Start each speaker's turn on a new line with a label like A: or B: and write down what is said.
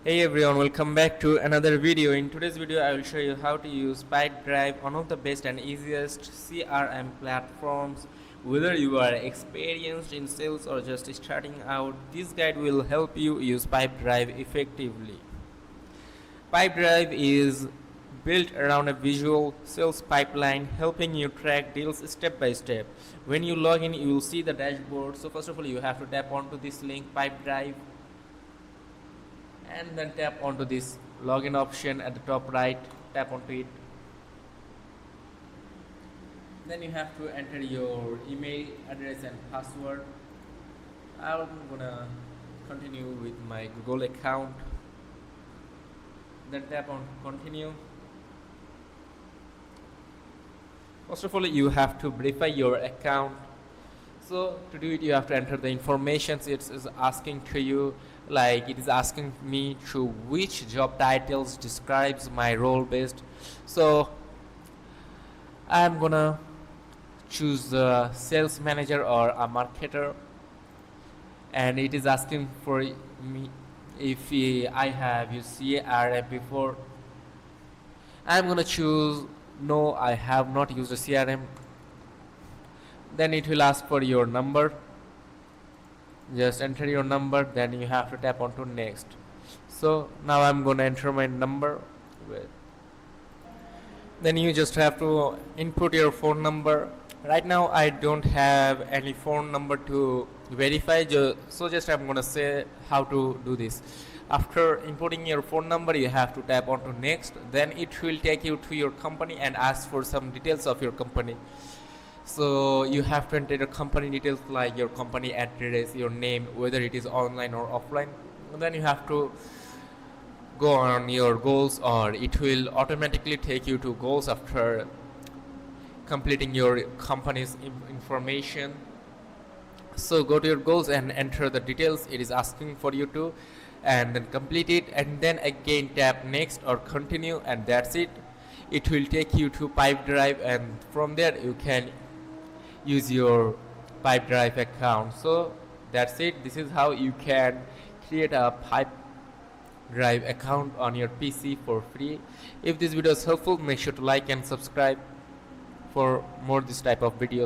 A: Hey everyone, welcome back to another video. In today's video I will show you how to use Pipedrive, one of the best and easiest CRM platforms. Whether you are experienced in sales or just starting out, this guide will help you use Pipedrive effectively. Pipedrive is built around a visual sales pipeline, helping you track deals step by step. When you log in, you will see the dashboard. So first of all, you have to tap onto this link, Pipedrive, and then tap onto this login option at the top right. Tap onto it. Then you have to enter your email address and password. I'm gonna continue with my Google account. Then tap on continue. First of all, you have to verify your account. So to do it, you have to enter the information it is asking to you. Like it is asking me to which job titles describes my role based. So I'm gonna choose the sales manager or a marketer, and it is asking for me if I have used CRM before. I'm gonna choose no, I have not used a CRM. Then it will ask for your number. Just enter your number, then you have to tap onto next. So now I'm gonna enter my number. Then you just have to input your phone number. Right now I don't have any phone number to verify, so just I'm gonna say how to do this. After inputting your phone number, you have to tap onto next. Then it will take you to your company and ask for some details of your company. So you have to enter your company details like your company address, your name, whether it is online or offline. And then you have to go on your goals, or it will automatically take you to goals after completing your company's information. So go to your goals and enter the details it is asking for you to, and then complete it, and then again tap next or continue, and that's it. It will take you to Pipedrive, and from there you can use your Pipedrive account. So that's it. This is how you can create a Pipedrive account on your PC for free. If this video is helpful, make sure to like and subscribe for more this type of videos.